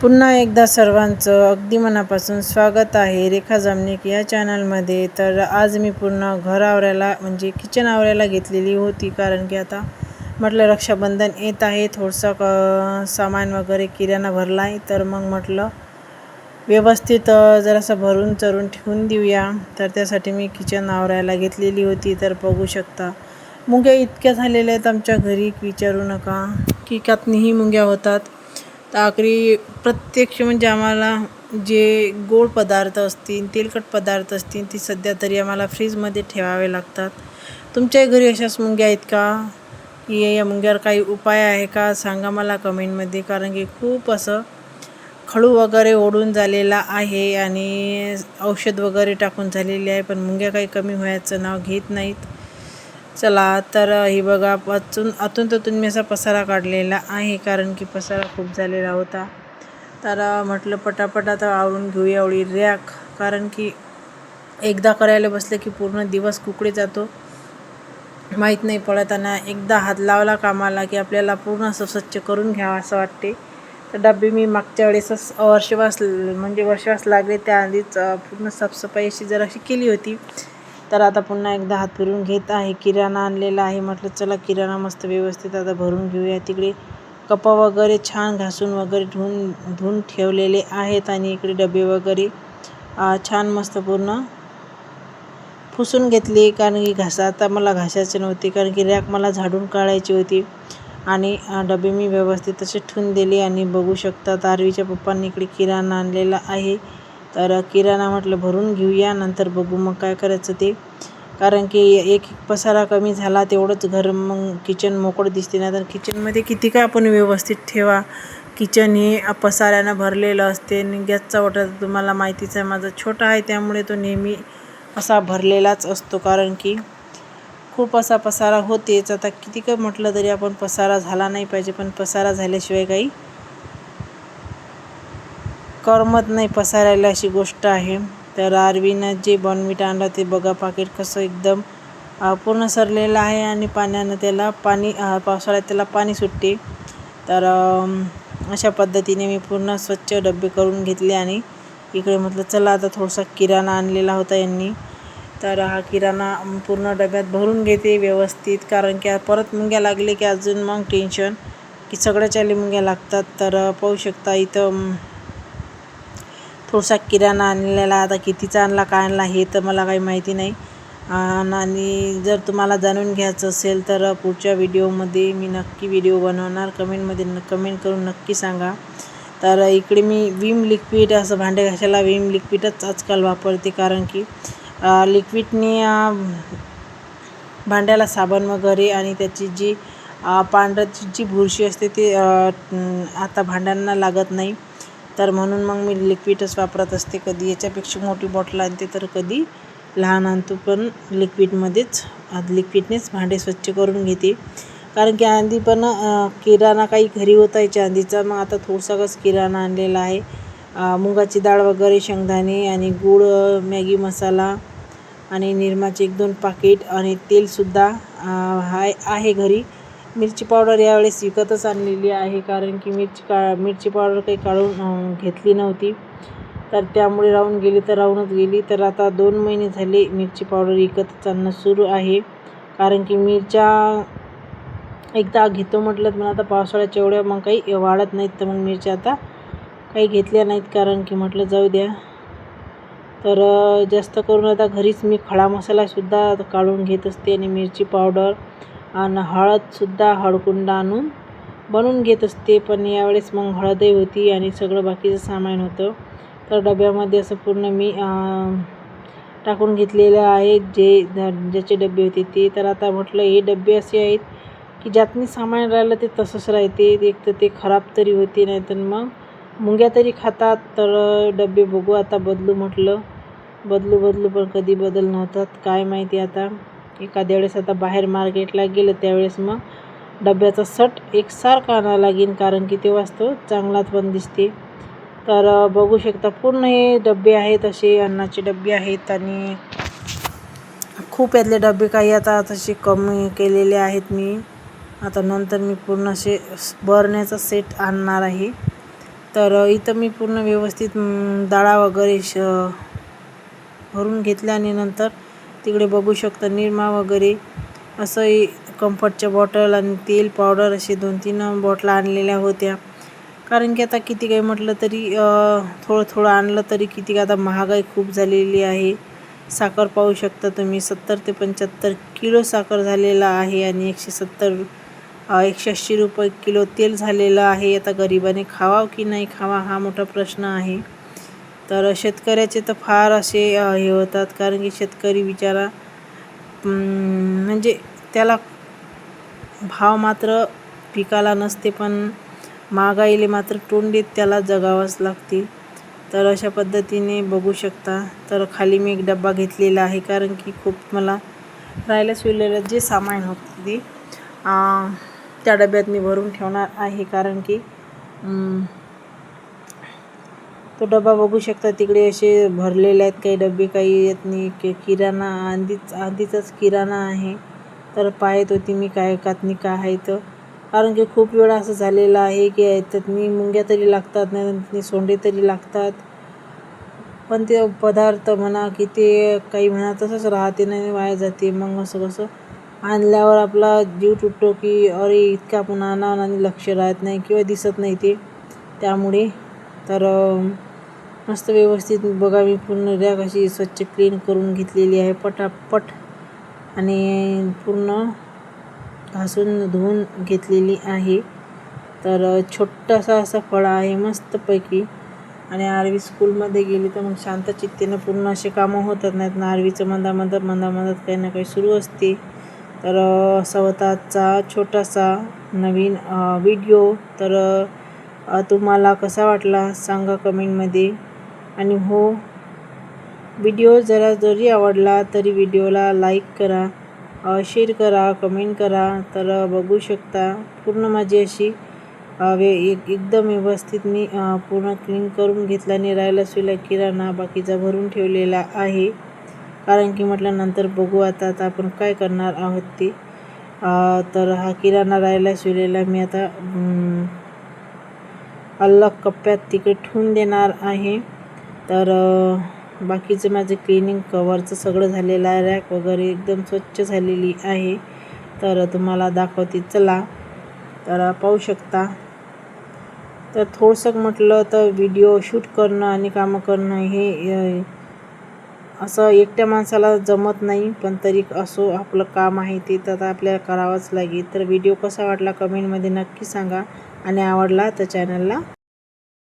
पुन्हा एकदा सर्वांचं अगदी मनापासून स्वागत आहे रेखा जामनिक या चॅनलमध्ये। तर आज मी पूर्ण घर आवरायला म्हणजे किचन आवरायला घेतलेली होती, कारण की आता म्हटलं रक्षाबंधन येत आहे, थोडंसं सामान वगैरे किराणा भरला आहे, तर मग म्हटलं व्यवस्थित जरासं भरून चरून ठेवून देऊया। तर त्यासाठी मी किचन आवरायला घेतलेली होती। तर बघू शकता मुंग्या इतक्या झालेल्या आहेत आमच्या घरी, विचारू नका, की कातनीही मुंग्या होतात। तर आखरी प्रत्यक्ष म्हणजे आम्हाला जे गोड पदार्थ असतील, तेलकट पदार्थ असतील, ती सध्या तरी आम्हाला फ्रीजमध्ये ठेवावे लागतात। तुमच्या घरी अशाच मुंग्या आहेत का, की या मुंग्यावर काही उपाय आहे का, सांगा मला कमेंटमध्ये। कारण की खूप असं खडू वगैरे ओढून झालेला आहे आणि औषध वगैरे टाकून झालेले आहे, पण मुंग्या काही कमी व्हायचं नाव घेत नाहीत। चला तर ही बघा, आतून मी असा पसारा काढलेला आहे, कारण की पसारा खूप झालेला होता। तर म्हटलं पटापट आता आवरून घेऊया एवढी रॅक, कारण की एकदा करायला बसलं की पूर्ण दिवस कुकडे जातो माहीत नाही पडत, आणि एकदा हात लावला कामाला की आपल्याला पूर्ण असं स्वच्छ करून घ्यावं असं वाटते। तर डबे मी मागच्या वेळेसच वर्षवास लागले, त्याआधीच पूर्ण साफसफाई अशी जराशी केली होती। तर आता पुन्हा एकदा हात फिरून घेत आहे। किराणा आणलेला आहे, म्हटलं चला किराणा मस्त व्यवस्थित आता भरून घेऊया। तिकडे कप वगैरे छान घासून वगैरे धुवून ठेवलेले आहेत, आणि इकडे डबे वगैरे छान मस्त पूर्ण पुसून घेतले, कारण की आता मला घासायचे नव्हते, कारण की रॅक मला झाडून काढायची होती। आणि डबे मी व्यवस्थित असे ठेवून दिले। आणि बघू शकता तारवीच्या पप्पांनी इकडे किराणा आणलेला आहे। तर किराणा म्हटलं भरून घेऊया, नंतर बघू मग काय करायचं ते, कारण की एक पसारा कमी झाला तेवढंच घर मग किचन मोकळं दिसते। नाही तर किचनमध्ये किती काय आपण व्यवस्थित ठेवा, किचन हे पसाऱ्यानं भरलेलं असते। आणि गॅसचा ओटा तुम्हाला माहितीच आहे, माझा छोटा आहे, त्यामुळे तो नेहमी असा भरलेलाच असतो, कारण की खूप असा पसारा होतेच। आता किती काय म्हटलं तरी आपण पसारा झाला नाही पाहिजे, पण पसारा झाल्याशिवाय काही करमत नाही पसारायला, अशी गोष्ट आहे। तर आरवीनं जे बॉर्नव्हिटा आणलं ते बघा, पाकिट कसं एकदम पूर्ण सरलेलं आहे, आणि पावसाळ्यात त्याला पाणी सुटते। तर अशा पद्धतीने मी पूर्ण स्वच्छ डबे करून घेतले। आणि इकडे म्हटलं चला आता थोडासा किराणा आणलेला होता यांनी, तर हा किराणा पूर्ण डब्यात भरून घेते व्यवस्थित, कारण की परत मुंग्या लागले की अजून मग टेन्शन, की सगळ्याच्याले मुंग्या लागतात। तर पाहू शकता इथं थोडासा किराणा आणलेला, आता कितीचा आणला काय आणला हे तर मला काही माहिती नाही। आणि जर तुम्हाला जाणून घ्यायचं असेल तर पुढच्या व्हिडिओमध्ये मी नक्की व्हिडिओ बनवणार, कमेंट करून नक्की सांगा। तर इकडे मी विम लिक्विड, असं भांडे घासायला विम लिक्विडच आजकाल वापरते, कारण की लिक्विडने भांड्याला साबण वगैरे आणि त्याची जी पांढऱ्याची जी बुरशी असते ते आता भांड्यांना लागत नाही। तर म्हणून मग मी लिक्विडच वापरत असते, कधी याच्यापेक्षा मोठी बॉटल आणते तर कधी लहान आणतो, पण लिक्विडनेच भांडे स्वच्छ करून घेते। कारण की आधी पण किराणा काही घरी होता याच्या आधीचा, मग आता थोडासाच किराणा आणलेला आहे। मुगाची डाळ वगैरे, शेंगदाणे आणि गूळ, मॅगी मसाला आणि निरमाचे 1-2 पाकिट, आणि तेलसुद्धा आहे घरी। मिरची पावडर यावेळेस विकतच आणलेली आहे, कारण की मिरची पावडर काही काढून घेतली नव्हती, तर त्यामुळे राहूनच गेली। तर आता 2 महिने झाले मिरची पावडर विकतच आणणं सुरू आहे, कारण की मिरच्या एकदा घेतो म्हटलं पण आता पावसाळ्याच्या एवढ्या मग काही वाढत नाहीत, तर मग मिरच्या आता काही घेतल्या नाहीत, कारण की म्हटलं जाऊ द्या। तर जास्त करून आता घरीच मी खडा मसालासुद्धा काढून घेत असते, आणि मिरची पावडर आणि हळदसुद्धा हळकुंड आणून बनवून घेत असते। पण यावेळेस मग हळदही होती आणि सगळं बाकीचं सामान होतं, तर डब्यामध्ये असं पूर्ण मी टाकून घेतलेलं आहे, ज्याचे डबे होते ते। तर आता म्हटलं हे डबे असे आहेत की ज्यातनी सामान राहिलं ते तसंच राहते, एक तर ते खराब तरी होते, नाही तर मग मुंग्या तरी खातात। तर डबे बघू आता म्हटलं बदलू पण कधी बदलणं होतात काय माहिती। आता एखाद्या वेळेस आता बाहेर मार्केटला गेलं त्यावेळेस मग डब्याचा सट एकसारखा आणावं लागेल, कारण की तेव्हाच तो चांगला पण दिसते। तर बघू शकता पूर्ण हे डबे आहेत, असे अन्नाचे डबे आहेत, आणि खूप यातले डबे काही आता तसे कमी केलेले आहेत मी। आता नंतर मी पूर्ण असे बरण्याचा सेट आणणार आहे, तर इथं मी पूर्ण व्यवस्थित डाळा वगैरे भरून घेतल्या आणि नंतर तिकडे बघू शकता निरमा वगैरे असं कम्फर्टच्या बॉटल आणि तेल पावडर असे 2-3 बॉटला आणलेल्या होत्या. कारण की आता किती काही म्हटलं तरी थोडं आणलं तरी किती आता महागाई खूप झालेली आहे. साखर पाहू शकता तुम्ही 70 ते 75 किलो साखर झालेला आहे आणि 180 रुपये किलो तेल झालेलं आहे. आता गरिबाने खावा की नाही खावा हा मोठा प्रश्न आहे. तर शेतकऱ्याचे तर फार असे हे होतात, कारण की शेतकरी बिचारा म्हणजे त्याला भाव मात्र पिकाला नसते, पण महागाईले मात्र तोंड देत त्याला जगावंच लागते. तर अशा पद्धतीने बघू शकता. तर खाली मी एक डब्बा घेतलेला आहे, कारण की खूप मला राहिलं जे सामान होतं ते त्या डब्यात मी भरून ठेवणार आहे. कारण की तो डबा बघू शकता तिकडे असे भरलेले आहेत काही डबे, काही येत नाही. किराणा आधीचाच किराणा आहे. तर पाहत होती मी काय आहे तर, कारण की खूप वेळा असं झालेलं आहे की याच्यात मुंग्या तरी लागतात नाही सोंडे तरी लागतात, पण ते पदार्थ म्हणा की ते काही म्हणा तसंच राहते नाही वाया जाते. मग असं कसं आणल्यावर आपला जीव तुटतो की अरे इतका आपण आणावं आणि लक्ष राहत नाही किंवा दिसत नाही ते. त्यामुळे तर मस्त व्यवस्थित बघा मी पूर्ण रॅक अशी स्वच्छ क्लीन करून घेतलेली आहे पटापट आणि पूर्ण घासून धुवून घेतलेली आहे. तर छोटासा असा फळा आहे मस्तपैकी. आणि आरवी स्कूलमध्ये गेली तर मग शांत चित्तेनं पूर्ण असे कामं होतात नाहीत ना. आरवीचं मधामधात काही ना काही सुरू असते. तर असा होता आजचा छोटासा नवीन व्हिडिओ. तर तुम्हाला कसा वाटला सांगा कमेंटमध्ये. आणि हो, व्हिडिओ जरी आवडला तरी व्हिडिओला लाईक करा, शेअर करा, कमेंट करा. तर बघू शकता पूर्ण माझी अशी एकदम व्यवस्थित मी पूर्ण क्लीन करून घेतला आणि राहिला किराणा बाकीचा भरून ठेवलेला आहे. कारण की म्हटलं नंतर बघू आता आपण काय करणार आहोत ते. तर हा किराणा राहिला मी आता अलग कप्प्यात तिकडे ठेवून देणार आहे. तर बाकीचं माझं क्लिनिंग कवरचं सगळं झालेलं आहे. रॅक वगैरे एकदम स्वच्छ झालेली आहे. तर तुम्हाला दाखवते चला. तर पाहू शकता. तर थोडंसं म्हटलं तर व्हिडिओ शूट करणं आणि कामं करणं हे असं एकट्या माणसाला जमत नाही, पण तरी असो आपलं काम आहे ते तर आपल्याला करावंच लागेल. तर व्हिडिओ कसा वाटला कमेंटमध्ये नक्की सांगा आणि आवडला तर चॅनलला